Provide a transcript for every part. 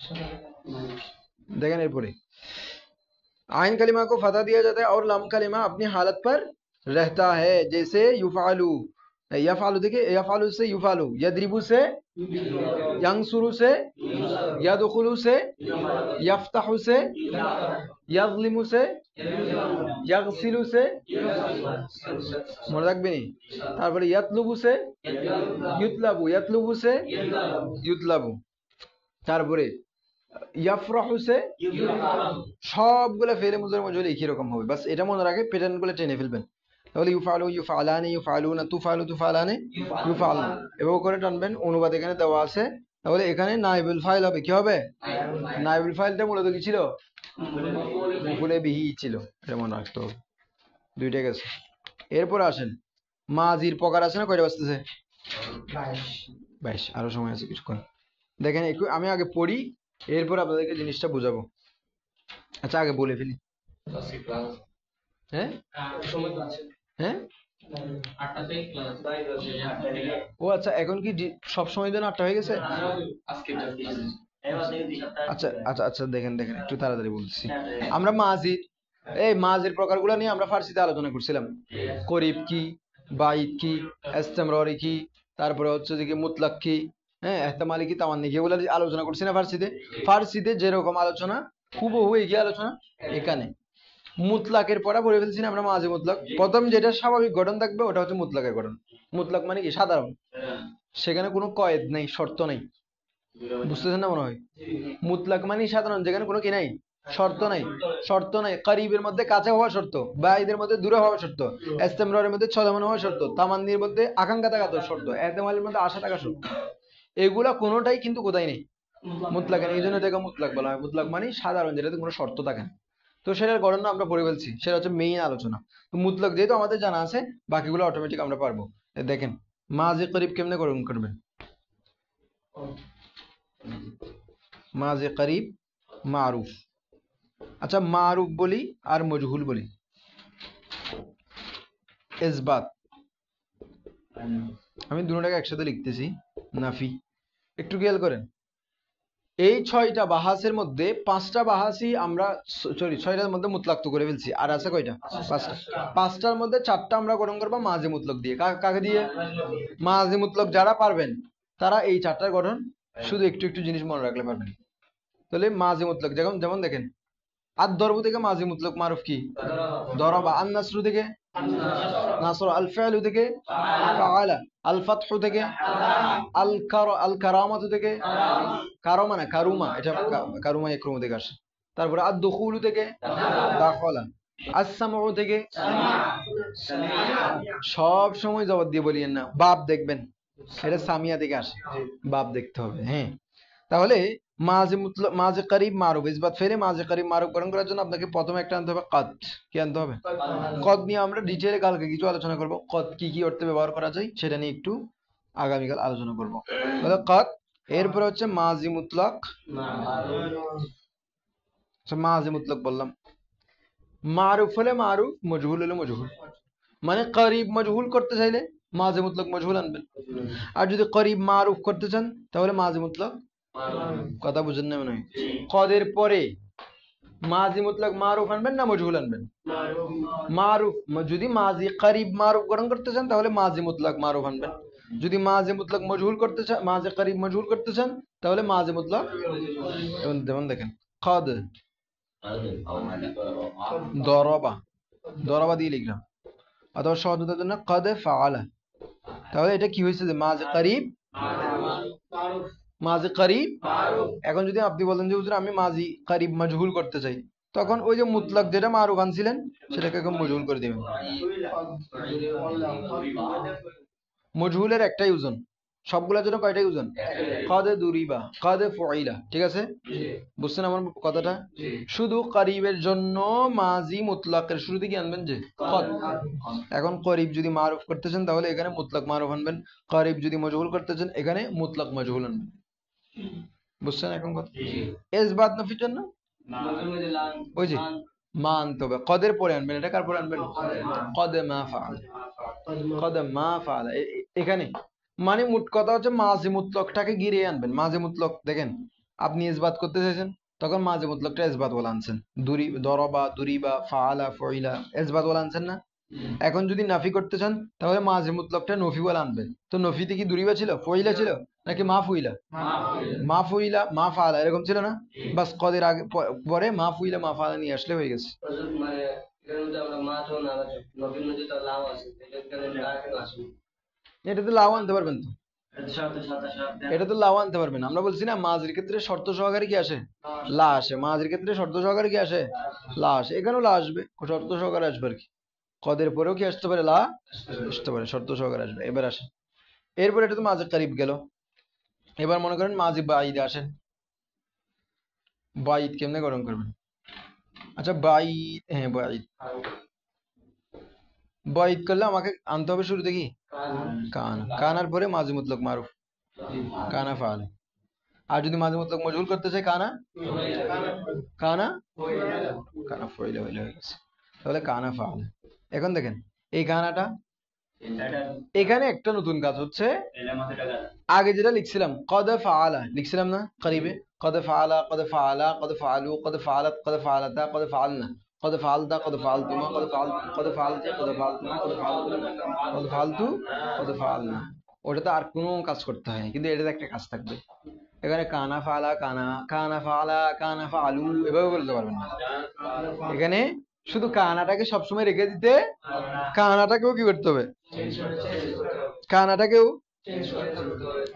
देखें एरपुरे आइन कलिमा को फतह दिया जाता है और लम कलिमा अपनी हालत पर रहता है, जैसे युफालू। यफालू देखिए, यफालू से युफालू, यद्रिबू से यंसुरु से, यदखुलू से, यफ्तहु से, यज़लिमु से, यगसिलु से, মনে রাখবেনি। তারপরে ইয়াতলুবু সে ইউতলাবু, ইয়াতলুবু সে ইউতলাবু। তারপরে ইয়াফরাহু সে, সবগুলো ফেলে মুজারে মজুল একই রকম হবে, বাস এটা মনে রাখে, প্যাটার্ন গুলো টেনে ফেলবেন। তাহলে ইউফালু, ইউফালানি, ইউফালুনা, তুফালু, তুফালানি, ইউফালনা, এভাবে করে টানবেন। অনুবাদ এখানে দেওয়া আছে। তাহলে এখানে নাইবুল ফাইল হবে, কি হবে? নাইবুল ফাইলটা মূলত কি ছিল? মফউলে বিহি ছিল, এটা মনে রাখতে হবে। দুইটা গেছে। এরপর আসেন মাজির প্রকার আছে না, কয়টা বাজতেছে? 22। আরো সময় আছে কিছুক্ষণ। দেখেন একটু আমি আগে পড়ি, এরপর আপনাদেরকে জিনিসটা বুঝাবো। আচ্ছা আগে বলে ফেলি। হ্যাঁ হ্যাঁ, ও আচ্ছা, এখন কি সব সময় জন্য 8টা হয়ে গেছে? আচ্ছা আচ্ছা আচ্ছা, দেখেন দেখেন একটু তাড়াতাড়ি বলছি। আমরা মাজির, এই মাজির প্রকারগুলো নিয়ে আমরা ফার্সিতে আলোচনা করছিলাম। করিব কি, বাইদ কি, ইস্তেমরারি কি, তারপরে হচ্ছে যে কি মুতলাক কি, হ্যাঁ এহতেমালি কি, তামান্নি কি, এগুলো আলোচনা করছি না ফার্সিতে। ফার্সিতে যেরকম আলোচনা হুবহু একই আলোচনা এখানে। মুতলাকের পড়া পড়ে ফেলছি না আমরা মাঝে মুতলাক। প্রথম যেটা স্বাভাবিক গঠন থাকবে ওটা হচ্ছে মুতলাকের গঠন। মুতলাক মানে কি? সাধারণ, সেখানে কোনো কয়েদ নেই, শর্ত নেই। বুঝতেছেন না মনে হয়? মুতলাক মানে সাধারণ, যেখানে কোনো কি নাই, শর্ত নাই। শর্ত নাই। করিবের মধ্যে কাছে হওয়া শর্ত, বাইদের মধ্যে দূরে হওয়া শর্ত, ইস্তেমরারের মধ্যে ছদমান হওয়া শর্ত, তামান্নির মধ্যে আকাঙ্ক্ষা থাকা শর্ত, এহতেমালের মধ্যে আশা থাকা শর্ত, এগুলা কোনোটাই কিন্তু কোথায় নেই মুতলাকে। এই জন্য এটাকে মুতলাক বলা হয়। মুতলাক মানে সাধারণ, যেটাতে কোনো শর্ত থাকে না। তো সেটার গঠন আমরা পড়ে ফেলছি, সেটা হচ্ছে মেইন আলোচনা। তো মুতলাক যেহেতু আমাদের জানা আছে, বাকিগুলো অটোমেটিক আমরা পারবো। দেখেন মাঝে করিব কেমনে গঠন করবেন। মাঝে করিব মারুফ। আচ্ছা মারুফ বলি আর মজহুল বলি। ইসবাত, আমি দুটোটাকে একসাথে লিখতেছি, নাফি। একটু খেয়াল করেন, এই 6টা বাহাসের মধ্যে 5টা বাহাসই আমরা, সরি 6টার মধ্যে মুতলাক তো করে ফেলছি, আর আছে কয়টা? 5টা। 5টার মধ্যে 4টা আমরা গঠন করবো মাঝে মুতলাক দিয়ে। কাকে দিয়ে? মাঝে মুতলাক যারা পারবেন তারা এই 4টার গঠন শুধু একটু একটু জিনিস মনে রাখলে পারবেন। তাহলে মাঝে মুতলাক যেমন যেমন দেখেন, আর দরব থেকে মাঝে মুতলাক মারুফ কি? দরাবা। আন নাসরু থেকে নাসর, আল ফাআলু থেকে ফাআলা, আল ফাতহু থেকে আল কারামাতু থেকে কারামা না কারুমা, এটা কারুমা ইয়াকরুমু থেকে আসে। তারপরে আদ দুখুলু থেকে দাখালা, আস সামউ থেকে, সব সময় জবাব দিয়ে বলিয়েন না, বাপ দেখবেন, এটা সামিয়া থেকে আসে, বাপ দেখতে হবে। হ্যাঁ, তাহলে মাঝে মুতলাক, মাঝে করিব মারুফ, ইসবাত ফেলে মাঝে করিব মারুফ গঠন করার জন্য আপনাকে প্রথমে একটা আনতে হবে কদ। কি আনতে হবে? কদ নিয়ে আমরা ডিটেইলে কালকে কিছু আলোচনা করব। কদ কি কি অর্থে ব্যবহার করা যায় সেটা নিয়ে একটু আগামীকাল আলোচনা করব। তাহলে কদ, এরপর হচ্ছে মাঝি মুতলাক। মাঝি মুতলাক বললাম, মারুফ হলে মারুফ, মজহুল হলে মজহুল। মানে করিব মজহুল করতে চাইলে মাঝে মুতলাক মজহুল আনবেন, আর যদি করিব মারুফ করতে চান তাহলে মাঝে মুতলাক। কথা বুঝেন না মনে হয়? কদের পরে মাঝি মুতলাক মারুফ আনবেন না মজহুল আনবেন? মারুফ। যদি মাঝি করিব মারুফ গঠন করতে চান তাহলে মাঝি মুতলাক মারুফ আনবেন। যদি মাঝি মুতলাক মজহুল করতে চান, মাঝি করিব মজহুল করতে চান, তাহলে মাঝি মুতলাক। যেমন দেখেন কদ দরবা, দরবা দিয়ে লিখলাম, অথবা সহজতার জন্য কদ ফাআলা। তাহলে এটা কি হয়েছে? যে মাঝে করিব, মাঝে করিব। এখন যদি আপনি বলেন যে হুজুর আমি মাঝি করিব মজহুল করতে চাই, তখন ওই যে মুতলাক যেটা মারুফ আনছিলেন সেটাকে এখন মজহুল করে দিবেন। মজহুলের একটাই ওজন, সবগুলোর জন্য কয়টাই ওজন? কদ দুরিবা, কদ ফুইলা। ঠিক আছে, বুঝছেন আমার কথাটা? শুধু করিবের জন্য মাঝি মুতলাকের শুরুতে কি আনবেন? যে কদ। এখন করিব যদি মারুফ করতে চান তাহলে এখানে মুতলাক মারুফ আনবেন, করিব যদি মজহুল করতে চান এখানে মুতলাক মজহুল আনবেন। বুঝছেন এখন কথা? ইসবাত নফির জন্য ওই যে মা আনতে হবে, কদের পরে আনবেন। এটা কার পরে আনবেন? কদে মা ফাআল, কদে মা ফাআল। এখানে মানে মোট কথা হচ্ছে মাঝি মুতলকটাকে গিরিয়ে আনবেন। মাঝি মুতলক দেখেন আপনি ইসবাত করতে চাইছেন, তখন মাঝে মুতলাকটা ইসবাত বলে আনছেন। দরবা, দুরিবা, ফাআলা, ফইলা ইসবাত বলে আনছেন না? এখন যদি নাফি করতে চান তাহলে মাঝে মুতলাকটা নফি বলে আনবেন। তো নফিতে কি দুরিবা ছিল, ফইলা ছিল, নাকি মা ফুইলা? মা ফুইলা, মা ফাআলা এরকম ছিল না? বাস কদের আগে পরে মা ফুইলা মা ফাআলা নিয়ে আসলে হয়ে গেছে। এটাতে লাও আনতে পারবেন তো, এটা তো লাও আনতে পারবেন। আমরা বলছি না মাঝের ক্ষেত্রে শর্ত সহকারে কি আসে, লা আসে। মাঝের ক্ষেত্রে শর্ত সহকারে কি আসে, লা আসে। এখানেও লা আসবে, শর্ত সহকারে আসবে আর কি। কদের পরেও কি আসতে পারে, লা আসতে পারে, শর্ত সহকারে আসবে। এবার আসে, এরপর এটা তো মাঝের কারিব গেল। এবার মনে করেন মাঝে বাইদে আসেন। বাইদ কেমনে গঠন করবেন? আচ্ছা বাইদ, হ্যাঁ বাইদ, বাইদ করলে আমাকে আনতে হবে শুরুতে কি, কানা। কানার পরে মাঝে মুতলক মারুফ, কানা ফাল। আর যদি মাঝে মুতলক মজহুল করতে চাই, কানা, কানা, কানা ফইলা হইলে হয়ে গেছে। তাহলে কানা ফাল। এখন দেখেন এই কানাটা, এখানে একটা নতুন কাজ হচ্ছে। আগে যেটা লিখছিলাম কদ ফাআলা লিখছিলাম না করিবে, কদ ফাআলা, কদ ফাআলা, কদ ফাআলু, কদ ফাআলাত, কদ ফাআলাতা, কদ ফাআলনা, কদ ফাআলতা, কদ ফাআলতুমা, কদ ফাআলতু, কদ ফাআলতা, কদ ফাআলতুমা, কদ ফাআলতু, কদ ফাআলতু, কদ ফাআলনা। ওটাতে আর কোনো কাজ করতে হয়, কিন্তু এটাতে একটা কাজ থাকবে। এখানে কানা ফাআলা, কানা, কানা ফাআলা, কানা ফাআলু এভাবে বলতে পারবেন না। এখানে শুধু কানাটাকে সবসময় রেখে দিতে, কানাটাকেও কি করতে হবে, কানাটাকেও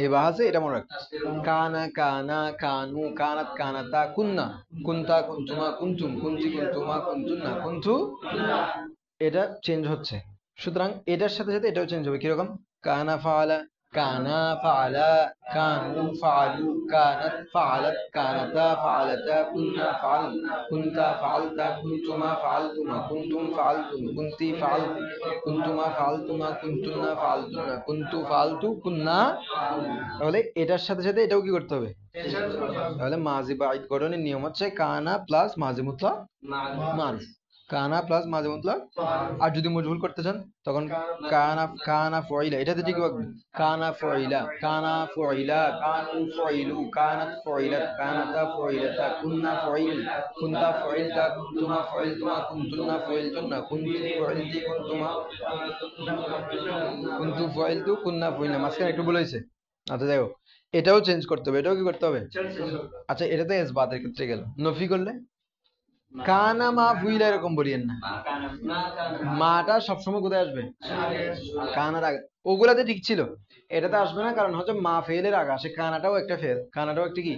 এবার আছে, এটা মনে রাখ। কানা, কানা, কানু, কানাত, কানাতা, কুন্না, কুন্তা, কুন্তুমা, কুন্তুম, কুন্তি, কুন্তুমা, কুন্তুন্না, কুন্তু, এটা চেঞ্জ হচ্ছে। সুতরাং এটার সাথে সাথে এটাও চেঞ্জ হবে। কিরকম? কানা ফাআলা, কানা ফাআলা, কানু ফাআলু, কানাত ফাআলাত, কানাতা ফাআলাতা, কুন্না ফাআল, কুনতা ফাআলতা, কুনতুমা ফাআলতুমা, কুনতুম ফাআলতুম, কুনতি ফাআলতি, কুনতুমা ফাআলতুমা, কুনতুন্না ফাআলতুনা, কুনতু ফাআলতু, কুন্না। তাহলে এটার সাথে সাথে এটাও কি করতে হবে? তাহলে মাজি বাইদ গঠনের নিয়ম হচ্ছে কানা প্লাস মাজি মুতলাক মারুফ, কানা প্লাস মাঝে মুতলাক। আর যদি মজহুল করতে চান তখন কানা, কানা ফয়লা, এটাতে ঠিক হবে। কানা ফয়লা, কানা ফয়লা, কানু ফয়লু, কানাত ফয়লাত, কানাতা ফয়লাতা, কুন্না ফয়ল, কুনতা ফয়লতা, কুনতুমা ফয়লতুমা, কুনতুন্না ফয়লতুন্না, কুনতি ফয়লতি, কুনতুমা, কুনতু ফয়লতু, কুন্না ফয়লনা। মাঝখানে একটু ভুল হয়েছে। আচ্ছা যাই হোক, এটাও চেঞ্জ করতে হবে। এটাও কি করতে হবে? আচ্ছা এটা তো ইসবাতের ক্ষেত্রে গেল। নফি করলে কানা মা ফুইলা এরকম বলিয়েন না। মাটা সবসময় কোথায় আসবে? কানার আগে। ওগুলাতে ঠিক ছিল, এটাতে আসবে না, কারণ হচ্ছে মা ফেলের আগে আসে। কানাটাও একটা ফেল, কানাটাও একটা কি,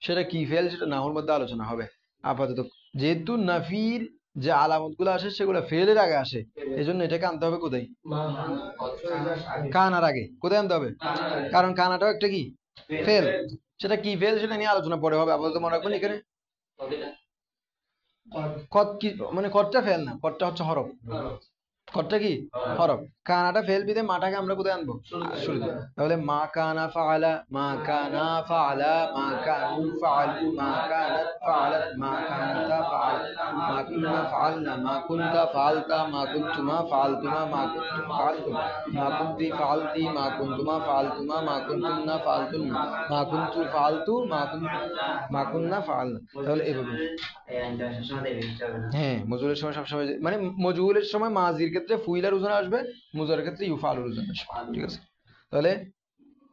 সেটা কি ফেল সেটা নাহুর মধ্যে আলোচনা হবে। আপাতত যেহেতু নাফির যে আলামত গুলো আসে সেগুলো ফেলের আগে আসে, এই জন্য এটাকে আনতে হবে কোথায়? কানার আগে। কোথায় আনতে হবে? কারণ কানাটাও একটা কি ফেল। সেটা কি ফেল সেটা নিয়ে আলোচনা পরে হবে। আপাতত মনে রাখবেন এখানে কত কি, মানে কতটা ফেল না, কতটা হচ্ছে হরফ। কতটা কি হরফ। কানাটা ফেল বিদে মাটাকে আমরা কোথায় আনবো? শুরুতে। তাহলে মা কানা ফাআলা, মা কানা ফাআলা, মা কানু ফাআলু, মা কানাত ফাআলাত, মা কানাতা ফাআলাত, মা কুন্না ফাআলনা, মা কুনতা ফাআলতা, মা কুনতুমা ফাআলতুমা, মা কুনতুম ফাআলতুম, মা কুনতি ফাআলতি, মা কুনতুমা ফাআলতুমা, মা কুনতুন্না ফাআলতুন্না, মা কুনতু ফাআলতু, মা কুন্না ফাআলনা। তাহলে এভাবে। হ্যাঁ মজুরের সময় সবসময় মানে মজুরের সময় মাজির ক্ষেত্রে ফুইলার ওজন আসবে, মুজারের ক্ষেত্রে ইউফালুর ওজন আসবে। ঠিক আছে? তাহলে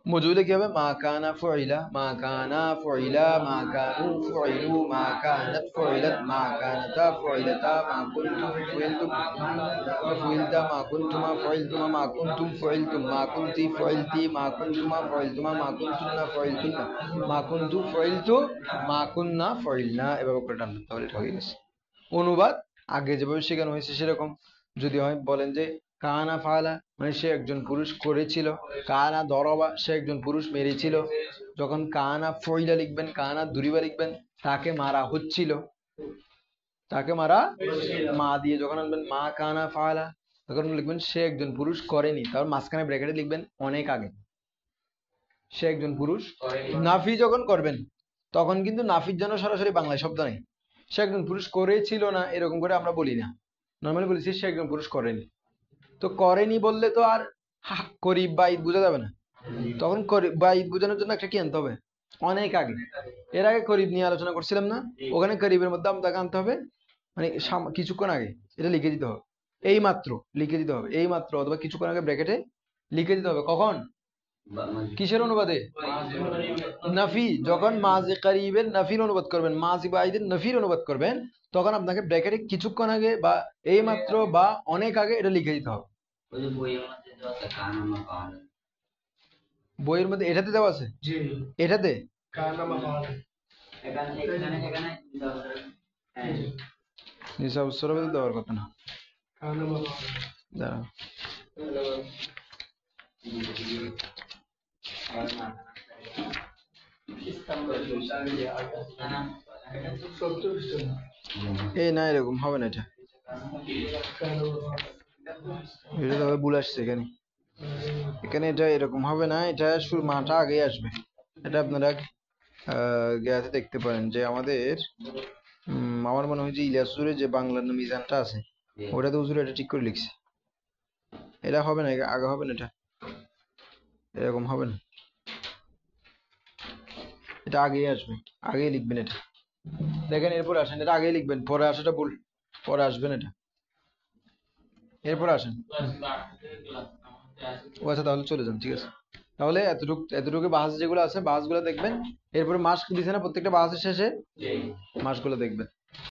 মজুরে কি হবে? মা কানা ফুইলা, মা কানা ফুইলা, মা কানু ফুইলু, মা কানাত ফুইলাত, মা কানাতা ফুইলাতা, মা কুনতুম ফুইলতুম, ফুইলতা, মা কুনতুমা ফুইলতুমা, মা কুনতুম ফুইলতুম, মা কুনতি ফুইলতি, মা কুনতুমা ফুইলতুমা, মা কুনতুন্না ফুইলতুন্না, মা কুনতু ফুইলতু, মা কুন্না ফুইলনা। এভাবে করে টানবেন, তাহলে এটা হয়ে গেছে। অনুবাদ আগে যেভাবে শেখানো হয়েছে সেরকম। যদি হয় বলেন যে কানা ফালা মানে সে একজন পুরুষ করেছিল, কানা দরবা সে একজন পুরুষ মেরেছিল। যখন কানা ফইলা লিখবেন, কানা দুরিবা লিখবেন, তাকে মারা হচ্ছিল, তাকে মারা মা দিয়ে যখন আনবেন মা কানা ফালা, তখন লিখবেন সে একজন পুরুষ করেনি, তারপর মাঝখানে ব্র্যাকেটে লিখবেন অনেক আগে সে একজন পুরুষ। নাফি যখন করবেন তখন কিন্তু নাফির জন্য সরাসরি বাংলায় শব্দ নেই। সে একজন পুরুষ করেছিল না এরকম করে আমরা বলি না, নর্মালি বলেছি সে একজন পুরুষ করেনি। তো করেনি বললে তো আর করি বা ঈদ বোঝা যাবে না, তখন বা ঈদ বোঝানোর জন্য একটা কি আনতে হবে? অনেক আগে। এর আগে করিব নিয়ে আলোচনা করছিলাম না, ওখানে করিবের মধ্যে আমদাকে আনতে হবে, মানে কিছুক্ষণ আগে এটা লিখে দিতে হবে, এই মাত্র লিখে দিতে হবে, এই মাত্র অথবা কিছুক্ষণ আগে ব্র্যাকেটে লিখে দিতে হবে। কখন? কিসের অনুবাদে? নাফি। যখন মাজি করিবের নাফির অনুবাদ করবেন, মাজি বাইদের নফির অনুবাদ করবেন, তখন আপনাকে ব্র্যাকেটে কিছুক্ষণ আগে বা এই মাত্র বা অনেক আগে এটা লিখে দিতে হবে। বইয়ের মধ্যে এটাতে দেওয়া আছে, এটাতে নিসাব সরবে দেওয়ার কথা না। দাঁড়াও, এই না এরকম হবে না, এটা এটা তো ভুল আসছে এখানে, এখানে এটা এরকম হবে না, এটা শুরু মাটা আগে আসবে। এটা আপনারা জ্ঞাতে দেখতে পারেন যে আমাদের আমার মনে হয় যে ইলিয়াসুরের যে বাংলার মিজানটা আছে ওটাতে হুজুর এটা ঠিক করে লিখছে। এটা হবে না, আগে হবে না, এটা এরকম হবে না, এটা আগেই আসবে, আগেই লিখবেন এটা। দেখেন এরপর আসেন, এটা আগেই লিখবেন, পরে আসাটা ভুল, পরে আসবেন এটা, এরপর আসেন। ও আচ্ছা, তাহলে চলে যান, ঠিক আছে। তাহলে এতটুকু এতটুকু বাহাস যেগুলো আছে বাহাসগুলো দেখবেন, এরপরে মাস দিছে না প্রত্যেকটা বাহাসের শেষে, মাসগুলো দেখবেন।